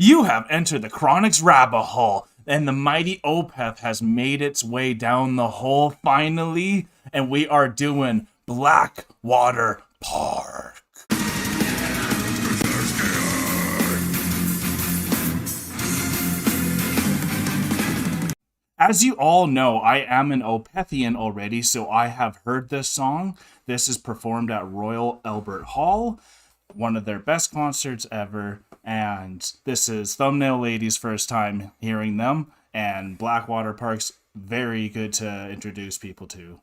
You have entered the Chronic's rabbit hole, and the mighty OPETH has made its way down the hole finally, and we are doing Blackwater Park. As you all know, I am an OPETHian already, so I have heard this song. This is performed at Royal Albert Hall, one of their best concerts ever, and this is Thumbnail Lady's first time hearing them, and Blackwater Park's very good to introduce people to.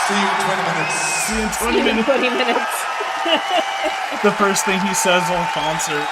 See you in 20 minutes. See you in 20 minutes. 20 minutes. The first thing he says on concert.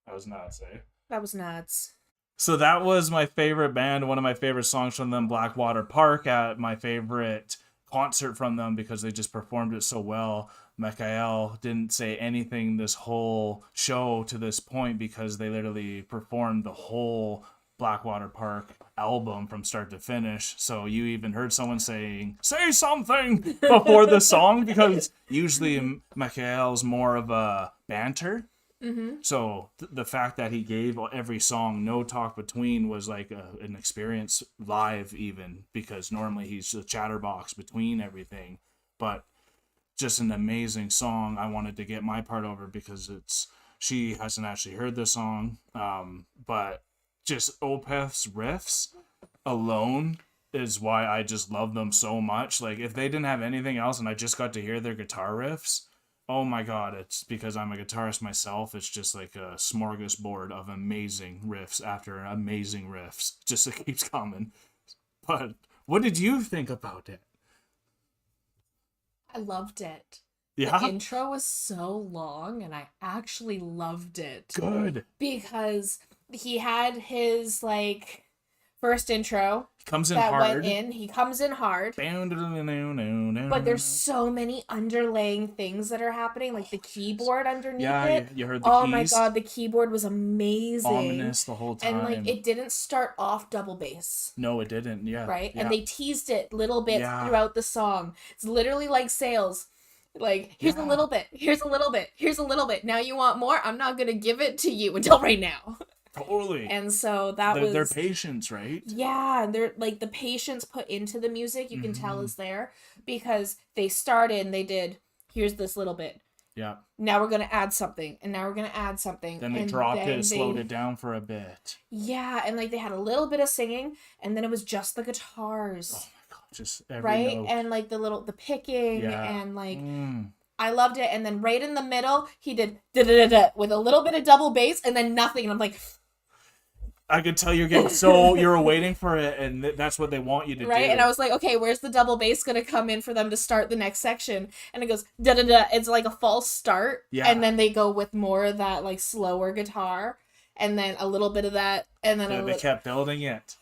That was nuts, eh? That was nuts. So that was my favorite band, one of my favorite songs from them, Blackwater Park, at my favorite concert from them because they just performed it so well. Michael didn't say anything this whole show to this point because they literally performed the whole Blackwater Park album from start to finish. So you even heard someone saying, "Say something" before the song, because usually Michael's more of a banter. Mm-hmm. So the fact that he gave every song no talk between was like an experience live, even, because normally he's a chatterbox between everything. But just an amazing song. I wanted to get my part over because she hasn't actually heard the song, but just Opeth's riffs alone is why I just love them so much. Like, if they didn't have anything else and I just got to hear their guitar riffs, oh my god, it's because I'm a guitarist myself. It's just like a smorgasbord of amazing riffs after amazing riffs. Just it keeps coming. But what did you think about it? I loved it. Yeah? The intro was so long, and I actually loved it. Good. Because he had his, like, first intro Comes in that hard. went in. He comes in hard. But there's so many underlaying things that are happening, like the keyboard underneath it. You heard the keys. Oh my god, the keyboard was amazing. Ominous the whole time. And like it didn't start off double bass. No, it didn't. Yeah. Right? Yeah. And they teased it little bits throughout the song. It's literally like sales. Like, here's a little bit, here's a little bit, here's a little bit. Now you want more? I'm not gonna give it to you until right now. Totally. And so that was their patience, right? Yeah, they're like the patience put into the music, you can tell is there, because they started and they did, here's this little bit. Yeah. Now we're gonna add something, and now we're gonna add something. Then they dropped it, slowed it down for a bit. Yeah, and like they had a little bit of singing, and then it was just the guitars. Oh my god, just every right? note. And like the picking and like I loved it. And then right in the middle, he did da-da-da-da with a little bit of double bass and then nothing. And I'm like, I could tell you're getting so you're waiting for it, and that's what they want you to do. Right, and I was like, okay, where's the double bass gonna come in for them to start the next section? And it goes da da da. It's like a false start, and then they go with more of that like slower guitar, and then a little bit of that, and then they kept building it.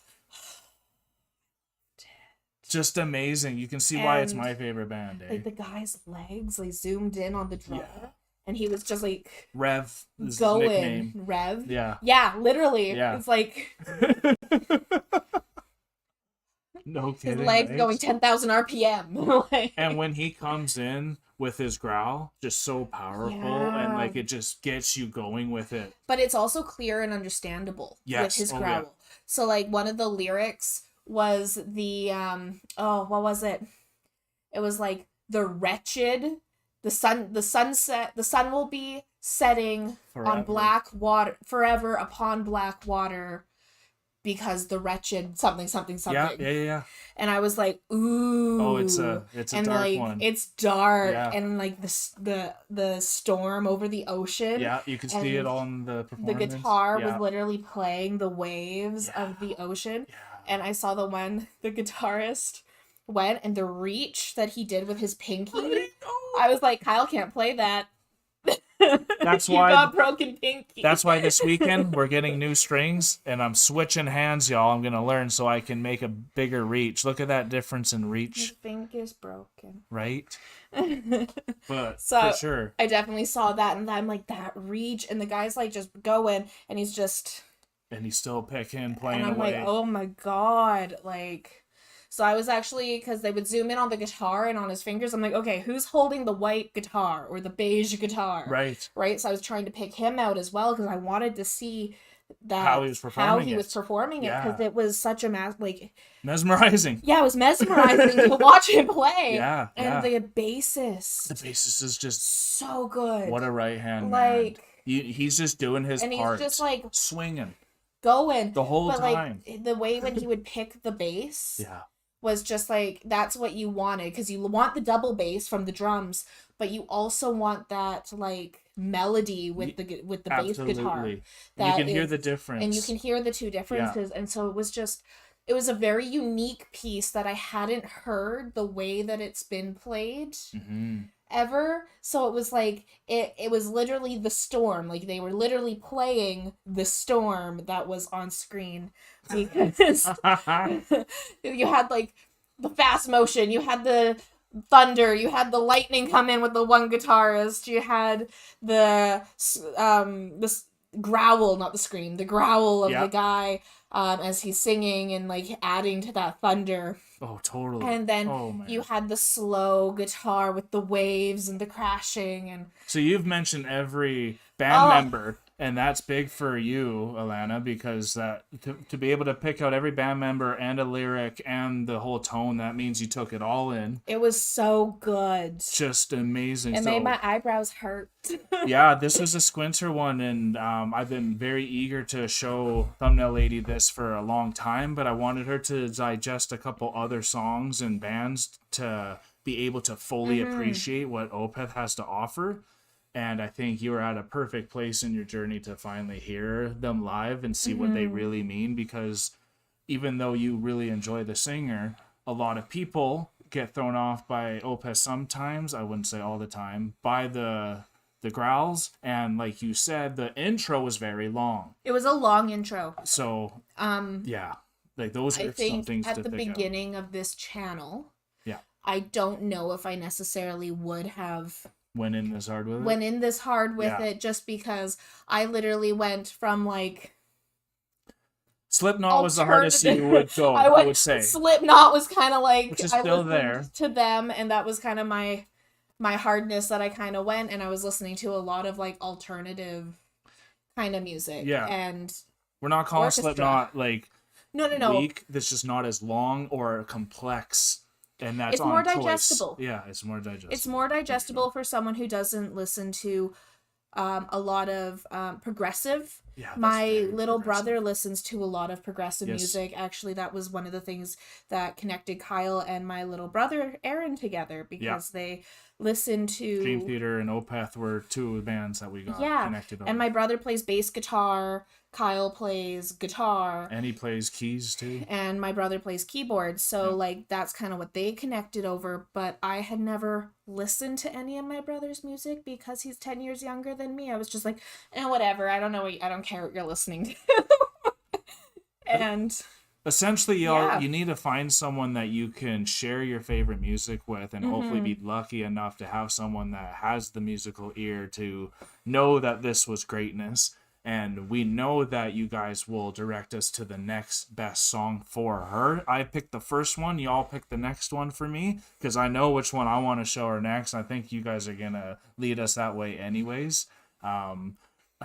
Just amazing. You can see why it's my favorite band. Eh? Like the guy's legs, like zoomed in on the drummer. Yeah. And he was just like Rev is going his nickname. Rev. Yeah. Yeah, literally. Yeah. It's like no kidding. His legs going 10,000 RPM. Like... And when he comes in with his growl, just so powerful, and like it just gets you going with it. But it's also clear and understandable with his growl. Yeah. So like one of the lyrics was the what was it? It was like the wretched. The sun will be setting forever. On black water forever upon black water because the wretched something. Yeah. And I was like, ooh. Oh, it's a and dark like, one. It's dark and like the storm over the ocean. Yeah, you can see it on the performance. The guitar was literally playing the waves of the ocean. Yeah. And I saw the guitarist went and the reach that he did with his pinky I was like, Kyle can't play that. That's you why got broken pinky. That's why this weekend we're getting new strings, and I'm switching hands, y'all. I'm gonna learn so I can make a bigger reach. Look at that difference in reach. His finger's broken. Right? But so for sure. I definitely saw that, and I'm like, that reach, and the guy's like just going, and he's still playing and I'm away. Like, oh my god, like. So I was actually, because they would zoom in on the guitar and on his fingers, I'm like, okay, who's holding the white guitar or the beige guitar? Right. Right? So I was trying to pick him out as well, because I wanted to see how he was performing it, because it was such a mesmerizing. Yeah, it was mesmerizing to watch him play. Yeah. And the bassist. The bassist is just so good. What a right hand man. He's just doing his part. And he's just like swinging. Going. The whole time. Like, the way when he would pick the bass. Yeah. Was just like, that's what you wanted, because you want the double bass from the drums, but you also want that like melody with the bass guitar. That you can hear the difference, and you can hear the two differences. And so it was a very unique piece that I hadn't heard the way that it's been played ever. So it was like it was literally the storm, like they were literally playing the storm that was on screen, because you had like the fast motion, you had the thunder, you had the lightning come in with the one guitarist, you had the this growl, not the scream, the growl of the guy as he's singing and like adding to that thunder. Oh, totally. And then you had the slow guitar with the waves and the crashing. And so you've mentioned every band member, and that's big for you, Alanna, because that to be able to pick out every band member and a lyric and the whole tone, that means you took it all in. It was so good. Just amazing. It made my eyebrows hurt. Yeah, this was a Squinter one, and I've been very eager to show Thumbnail Lady this for a long time, but I wanted her to digest a couple other songs and bands to be able to fully appreciate what OPETH has to offer. And I think you are at a perfect place in your journey to finally hear them live and see what they really mean, because even though you really enjoy the singer, a lot of people get thrown off by OPETH sometimes, I wouldn't say all the time, by the growls. And like you said, the intro was very long. It was a long intro. So, yeah. Like those are some things to at the beginning of this channel, I don't know if I necessarily would have went in this hard with it, just because I literally went from like Slipknot was the hardest you would go, I would say. Slipknot was kind of like, which is still there to them, and that was kind of my hardness that I kind of went, and I was listening to a lot of like alternative kind of music. Yeah. And we're not calling Slipknot like no weak. That's just not as long or complex. And that's more digestible. Yeah, it's more digestible. It's more digestible for someone who doesn't listen to a lot of progressive. Yeah, my little brother listens to a lot of progressive music. Actually, that was one of the things that connected Kyle and my little brother Aaron together, because they listened to Dream Theater and OPETH were two bands that we got connected on. And my brother plays bass guitar, Kyle plays guitar, and he plays keys too, and my brother plays keyboard. So like that's kind of what they connected over. But I had never listened to any of my brother's music because he's 10 years younger than me. I was just like, whatever, I don't care what you're listening to. And essentially, you need to find someone that you can share your favorite music with, and hopefully be lucky enough to have someone that has the musical ear to know that this was greatness. And we know that you guys will direct us to the next best song for her. I picked the first one. Y'all pick the next one for me, because I know which one I want to show her next. I think you guys are going to lead us that way anyways. I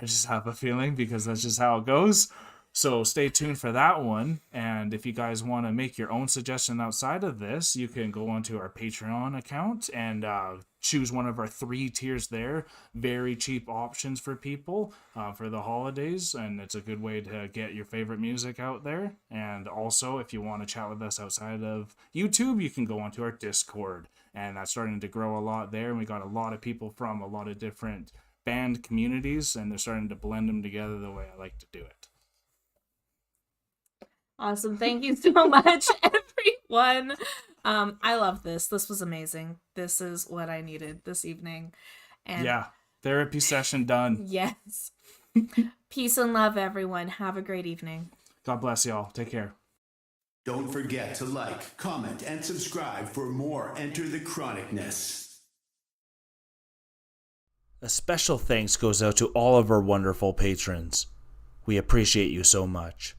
just have a feeling, because that's just how it goes. So stay tuned for that one. And if you guys want to make your own suggestion outside of this, you can go onto our Patreon account and choose one of our 3 tiers there. Very cheap options for people for the holidays. And it's a good way to get your favorite music out there. And also, if you want to chat with us outside of YouTube, you can go onto our Discord. And that's starting to grow a lot there. And we got a lot of people from a lot of different band communities. And they're starting to blend them together the way I like to do it. Awesome. Thank you so much, everyone. I love this. This was amazing. This is what I needed this evening. And yeah, therapy session done. Yes. Peace and love, everyone. Have a great evening. God bless y'all. Take care. Don't forget to like, comment, and subscribe for more Enter the Chronicness. A special thanks goes out to all of our wonderful patrons. We appreciate you so much.